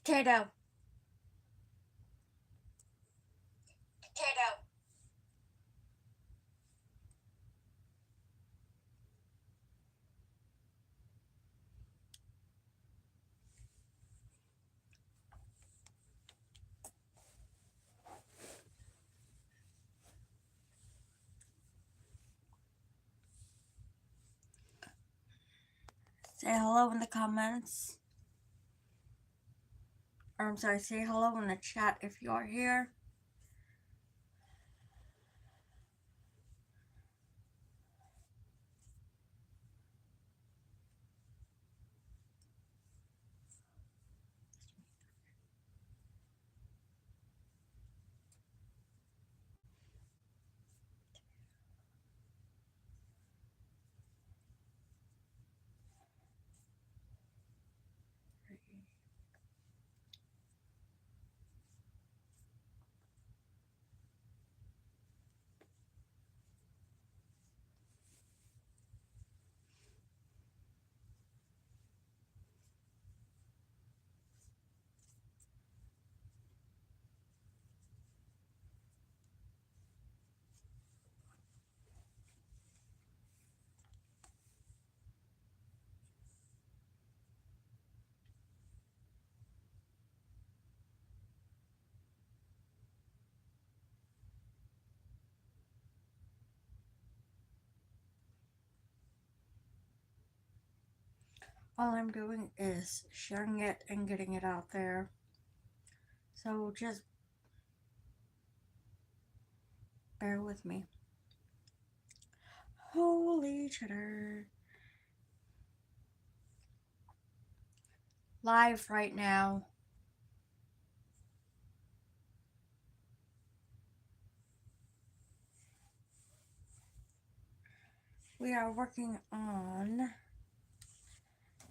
Potato. Potato. Say hello in the comments. Or I'm sorry, say hello in the chat if you are here. All I'm doing is sharing it and getting it out there. So just bear with me. Holy cheddar. Live right now. We are working on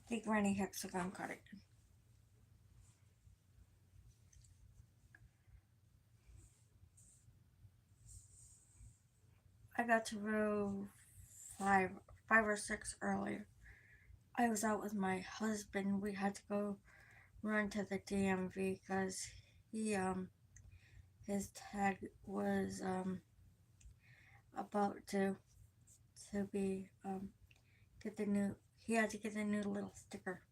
the granny hexagon cardigan. I got to row five or six earlier. I was out with my husband. We had to go run to the DMV because his tag was about to be get the new. He had to get the new little sticker.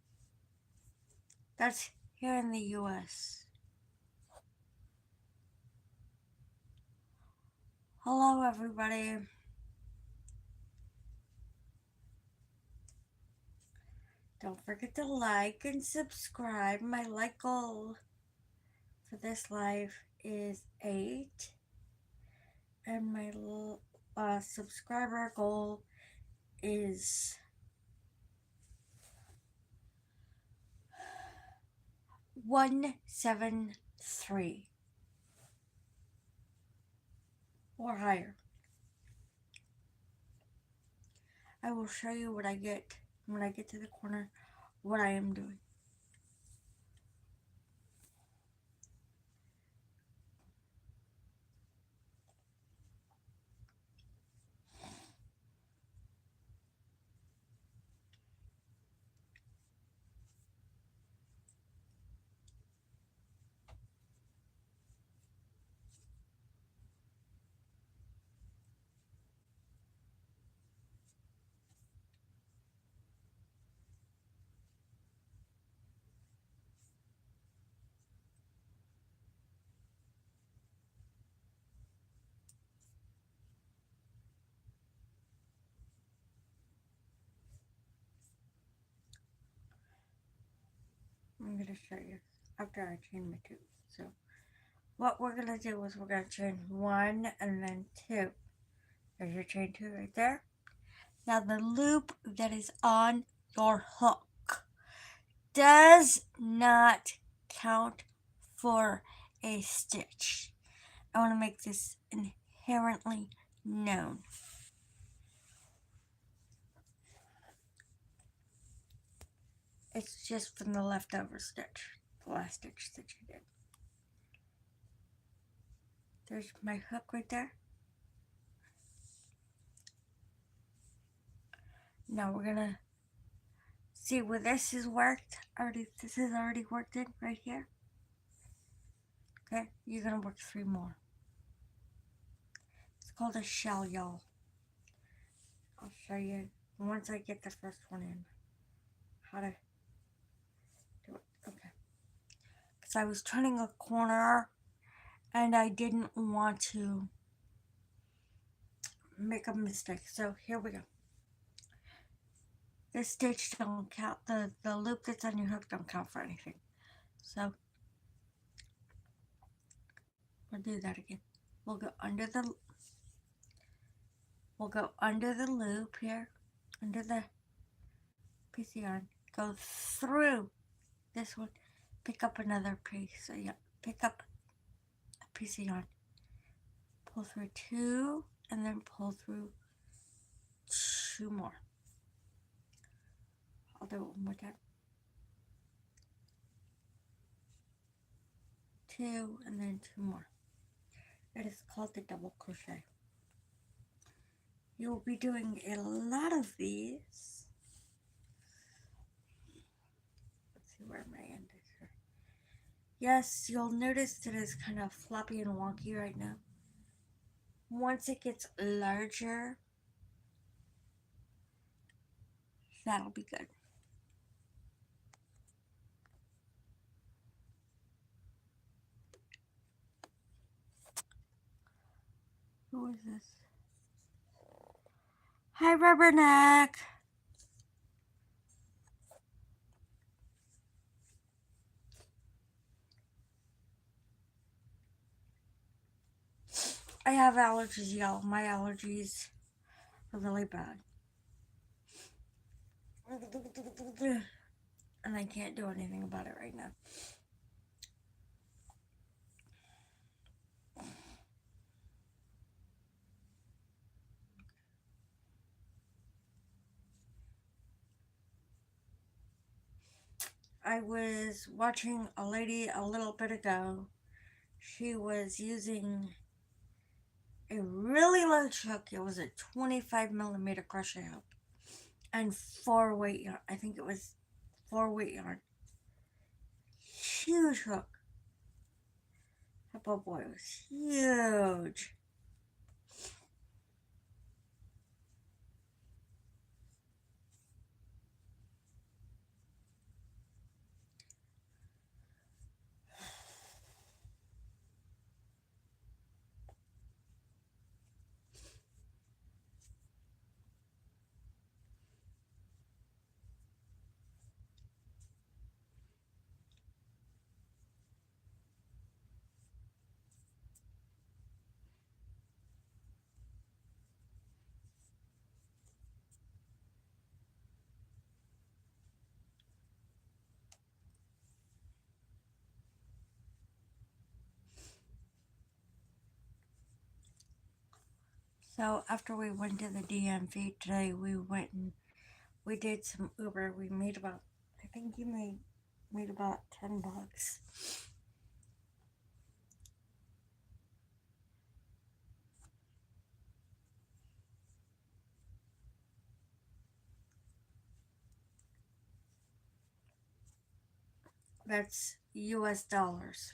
That's here in the U.S. Hello, everybody. Don't forget to like and subscribe. My like goal for this live is 8, and my subscriber goal is 173 or higher. I will show you what I get when I get to the corner, what I am doing. I'm going to show you after I chain my 2. So what we're going to do is we're going to chain 1 and then 2. There's your chain 2 right there. Now the loop that is on your hook does not count for a stitch. I want to make this inherently known. It's just from the leftover stitch, the last stitch that you did. There's my hook right there. Now we're gonna see where this is worked. This is already worked in right here. Okay, you're gonna work 3 more. It's called a shell, y'all. I'll show you once I get the first one in how to do it. Okay, because I was turning a corner and I didn't want to make a mistake. So here we go. This stitch don't count. The loop that's on your hook don't count for anything. So we'll do that again. We'll go under the loop here, under the piece of yarn. Go through this one. Pick up another piece. So yeah, pick up a piece of yarn. Pull through 2, and then pull through 2 more. I'll do it one more time. 2, and then 2 more. It is called the double crochet. You'll be doing a lot of these. Let's see where my end is here. Yes, you'll notice that it's kind of floppy and wonky right now. Once it gets larger, that'll be good. Who is this? Hi, Rubberneck. I have allergies, y'all. My allergies are really bad. And I can't do anything about it right now. I was watching a lady a little bit ago. She was using a really large hook. It was a 25mm crochet hook and 4 weight yarn. I think it was 4 weight yarn. Huge hook. That poor boy was huge. So after we went to the DMV today, we went and we did some Uber. We made about, I think you made about $10. That's US dollars,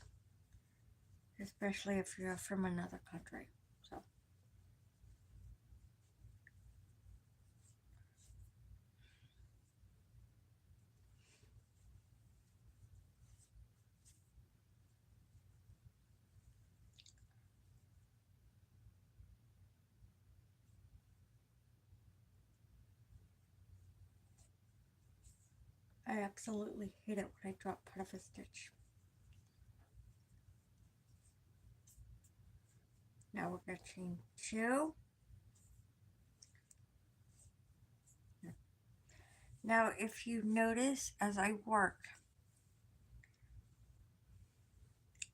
especially if you're from another country. So I absolutely hate it when I drop part of a stitch. Now we're going to chain 2. Now if you notice as I work,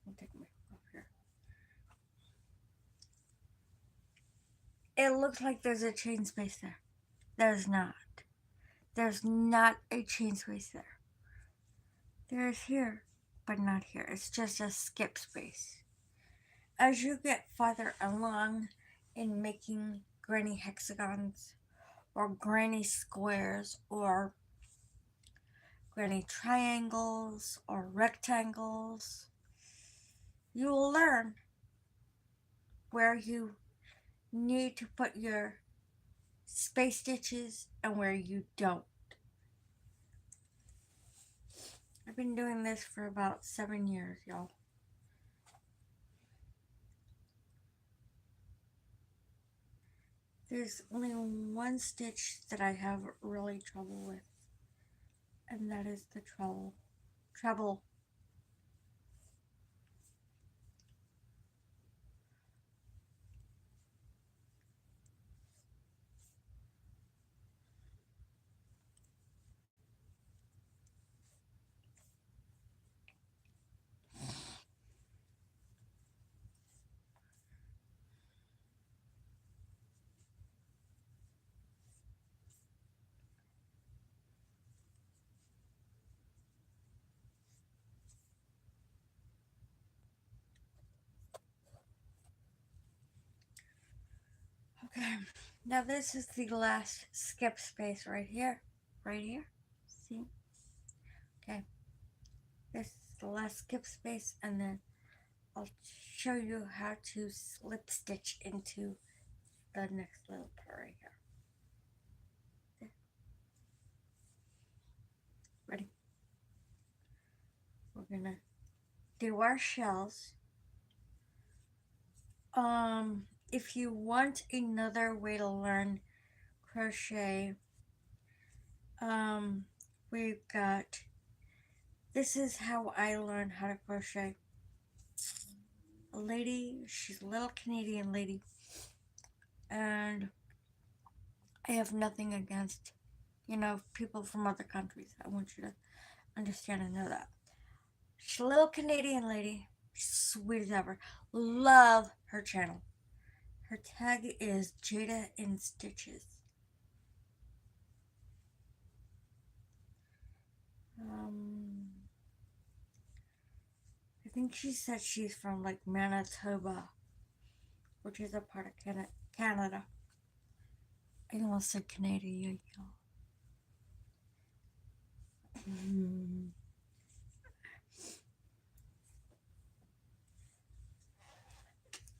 I'll take my off here. It looks like there's a chain space there. There's not. There's not a chain space there. There's here, but not here. It's just a skip space. As you get farther along in making granny hexagons or granny squares or granny triangles or rectangles, you will learn where you need to put your space stitches and where you don't. I've been doing this for about 7 years, y'all. There's only one stitch that I have really trouble with, and that is the treble. Okay, now this is the last skip space right here. Right here. See? Okay. This is the last skip space, and then I'll show you how to slip stitch into the next little part right here. There. Ready? We're gonna do our shells. If you want another way to learn crochet, we've got, this is how I learned how to crochet. A lady, she's a little Canadian lady, and I have nothing against, people from other countries. I want you to understand and know that. She's a little Canadian lady, sweet as ever. Love her channel. Her tag is Jada in Stitches. I think she said she's from like Manitoba, which is a part of Canada. I almost said Canada, y'all.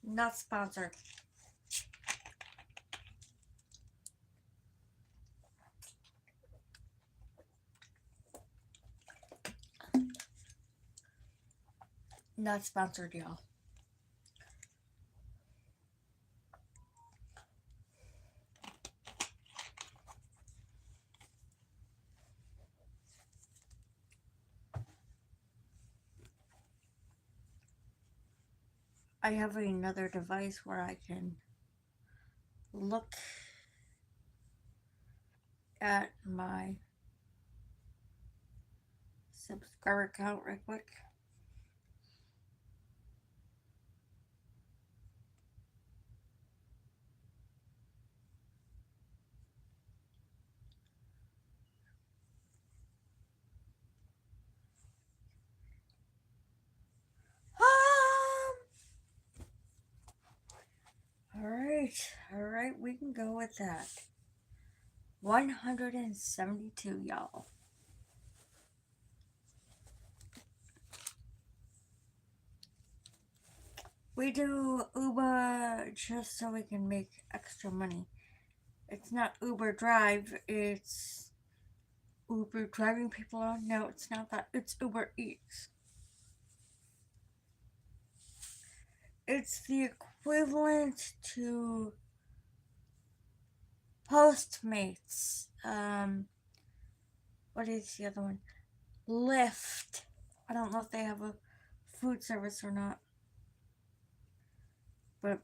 Not sponsored. Not sponsored, y'all. I have another device where I can look at my subscriber count right quick. Alright, we can go with that. 172, y'all. We do Uber just so we can make extra money. It's not Uber Drive, it's Uber driving people on. No, it's not that. It's Uber Eats. It's the equivalent to Postmates. What is the other one? Lyft. I don't know if they have a food service or not. But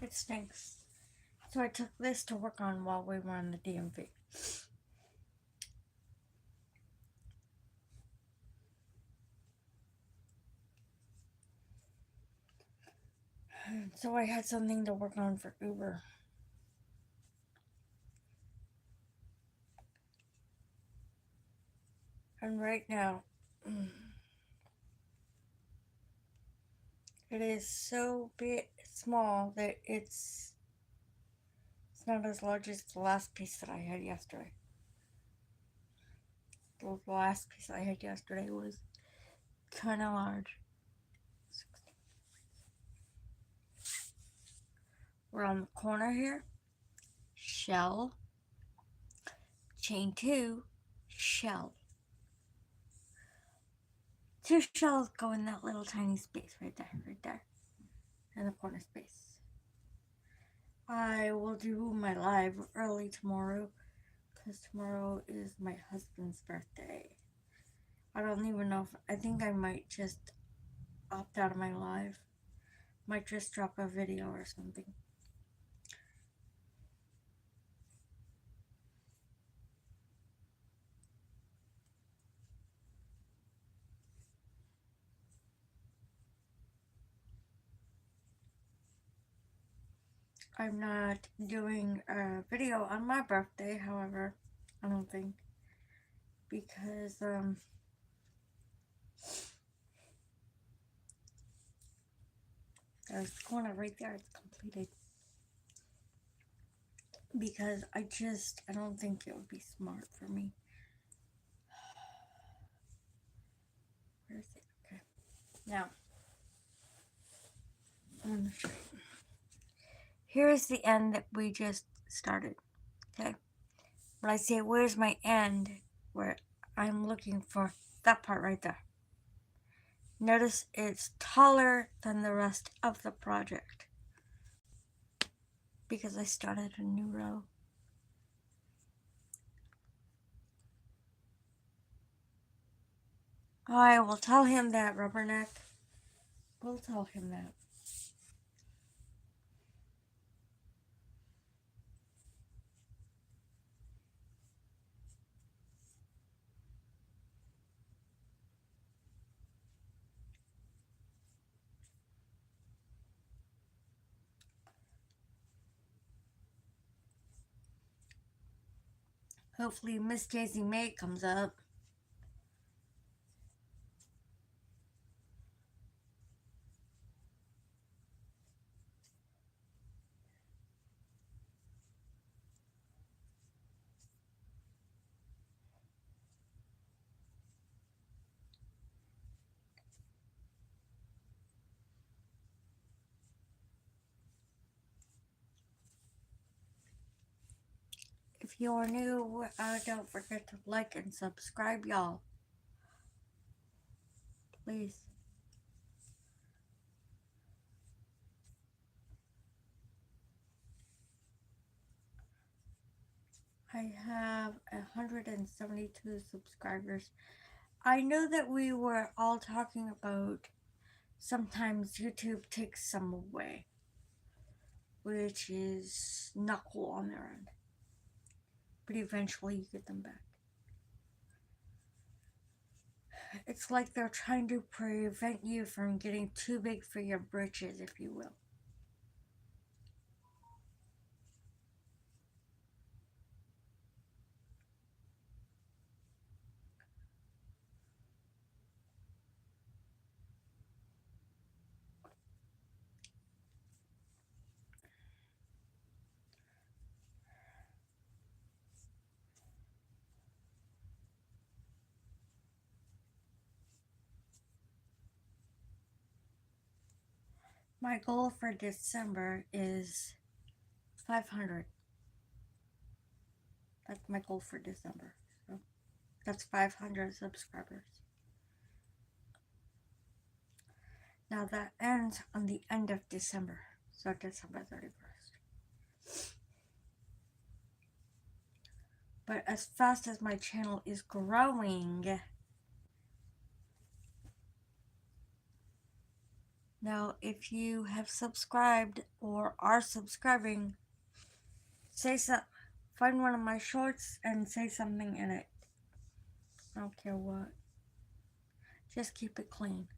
it stinks. So I took this to work on while we were on the DMV. So I had something to work on for Uber. And right now, it is so big, small that it's not as large as the last piece that I had yesterday. The last piece I had yesterday was kind of large. We're on the corner here. Shell. Chain 2. Shell. 2 shells go in that little tiny space right there. In the corner space. I will do my live early tomorrow because tomorrow is my husband's birthday. I don't even know if, I think I might just opt out of my live. Might just drop a video or something. I'm not doing a video on my birthday, however, I don't think, because there's the corner right there, it's completed. Because I don't think it would be smart for me. Where is it? Okay. Now, I'm going to show you. Here's the end that we just started. Okay. When I say, where's my end, where I'm looking for that part right there. Notice it's taller than the rest of the project because I started a new row. I will tell him that, Rubberneck. We'll tell him that. Hopefully Miss Daisy May comes up. If you're new, don't forget to like and subscribe, y'all. Please. I have 172 subscribers. I know that we were all talking about sometimes YouTube takes some away, which is not cool on their end. But eventually you get them back. It's like they're trying to prevent you from getting too big for your britches, if you will. My goal for December is 500. That's my goal for December. So that's 500 subscribers. Now that ends on the end of December. So December 31st. But as fast as my channel is growing, now if you have subscribed or are subscribing, find one of my shorts and say something in it. I don't care what. Just keep it clean.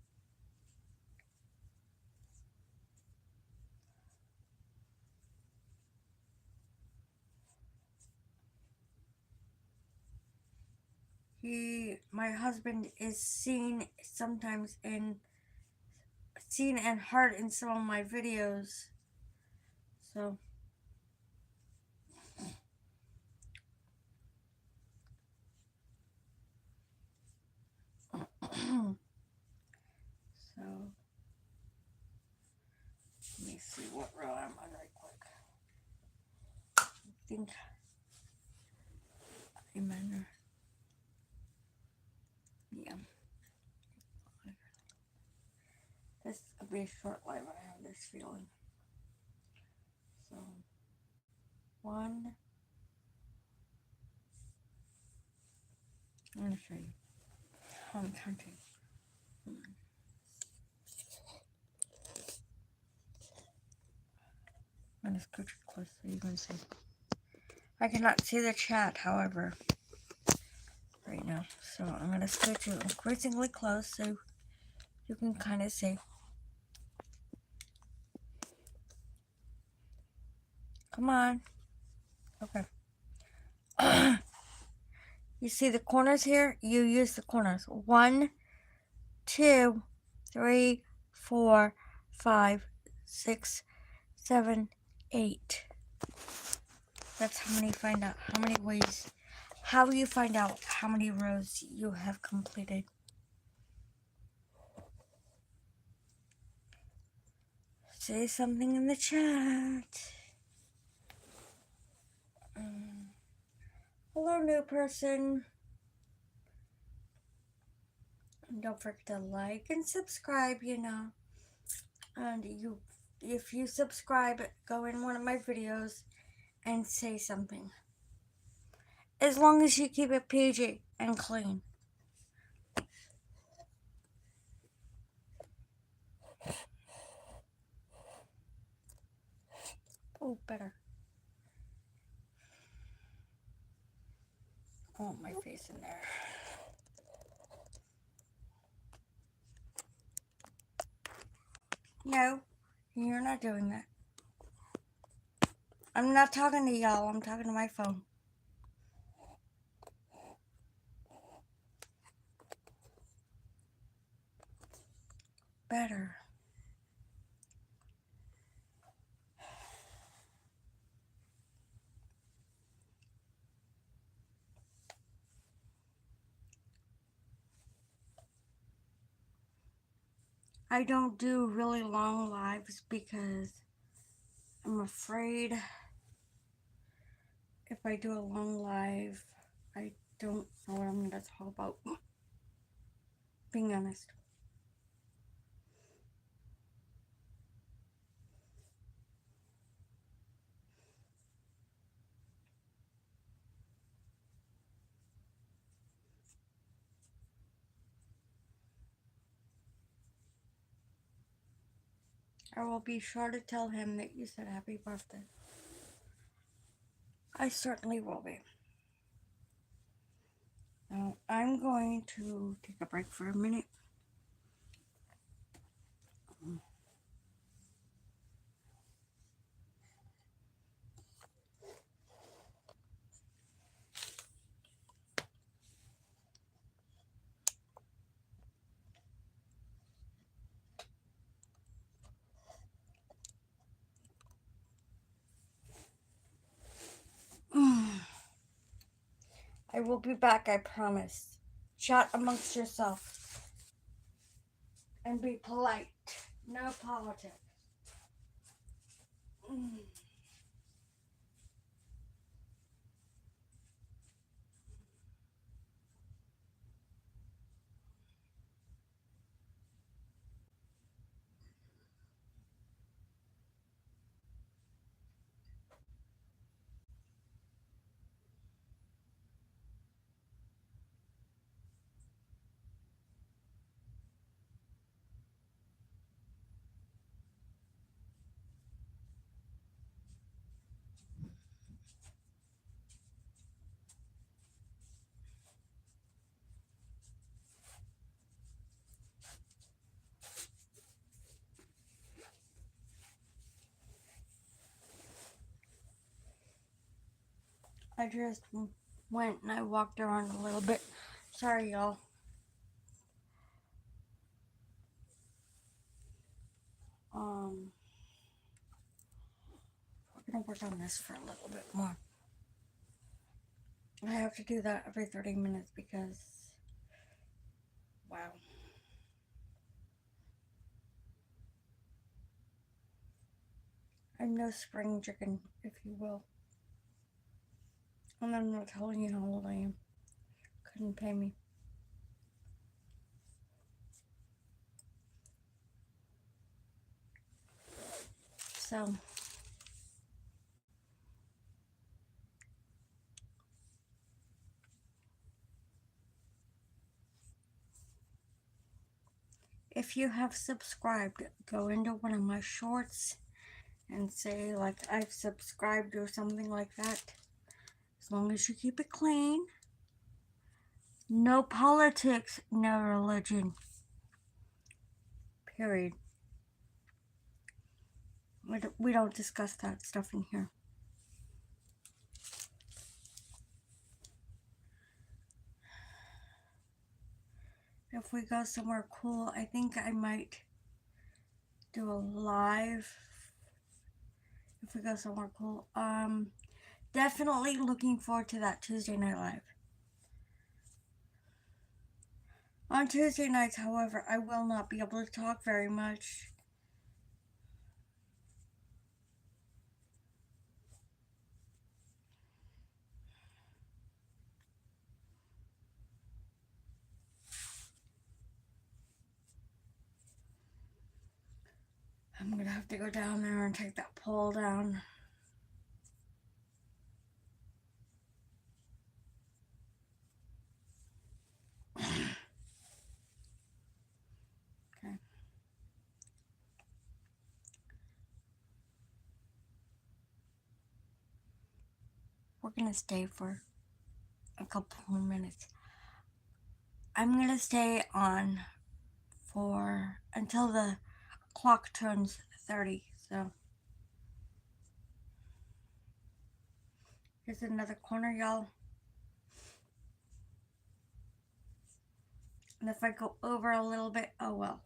my husband is seen and heard in some of my videos. So so let me see what row I'm on right quick. I think I'm on. Yeah. This will be a short live. I have this feeling. So 1. I'm gonna show you how I'm counting. I'm gonna scooch it close so you can see. I cannot see the chat, however, right now. So I'm gonna scooch it increasingly close so you can kind of see. Come on. Okay. You see the corners here? You use the corners. 1, 2, 3, 4, 5, 6, 7, 8. That's how many ways. How you find out how many rows you have completed. Say something in the chat. Hello, new person. And don't forget to like and subscribe, And if you subscribe, go in one of my videos and say something. As long as you keep it PG and clean. Oh, better. I want my face in there. No, you're not doing that. I'm not talking to y'all. I'm talking to my phone. Better. I don't do really long lives because I'm afraid if I do a long live, I don't know what I'm going to talk about. Being honest. I will be sure to tell him that you said happy birthday. I certainly will be. Now, I'm going to take a break for a minute. I will be back, I promise. Chat amongst yourself. And be polite. No politics. I just went and I walked around a little bit Sorry, y'all. We're gonna work on this for a little bit more. I have to do that every 30 minutes because, wow. I'm no spring chicken, if you will. And I'm not telling you how old I am. Couldn't pay me. So, if you have subscribed, go into one of my shorts and say, like, I've subscribed or something like that. As long as you keep it clean. No politics, no religion. Period. We don't discuss that stuff in here. If we go somewhere cool, I think I might do a live. If we go somewhere cool, definitely looking forward to that Tuesday Night Live. On Tuesday nights, however, I will not be able to talk very much. I'm gonna have to go down there and take that pole down. Okay. We're gonna stay for a couple more minutes. I'm gonna stay on for until the clock turns 30. So here's another corner, y'all. And if I go over a little bit, oh well.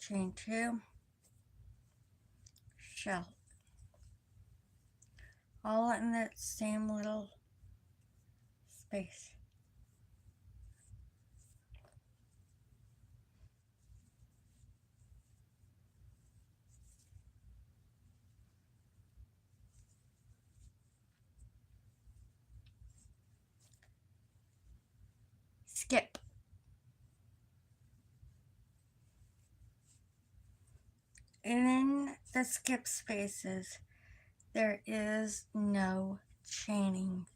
Chain 2, shell. All in that same little space. Skip. In the skip spaces, there is no chaining.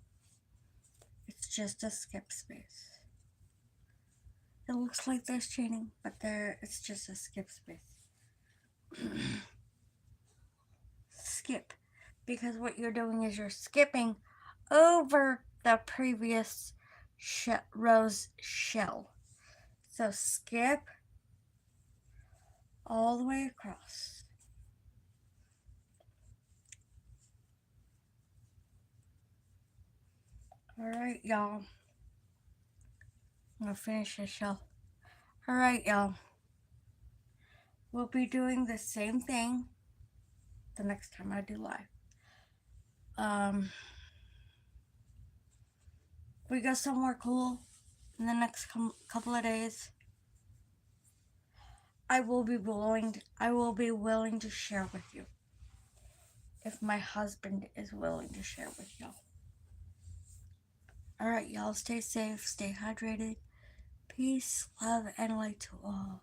It's just a skip space. It looks like there's chaining, but it's just a skip space. Skip. Because what you're doing is you're skipping over the previous row's shell. So skip all the way across. Alright, y'all. I'm gonna finish this shell. Alright, y'all. We'll be doing the same thing the next time I do live. If we go somewhere cool in the next couple of days, I will be willing to share with you. If my husband is willing to share with y'all. Alright, y'all, stay safe, stay hydrated. Peace, love, and light to all.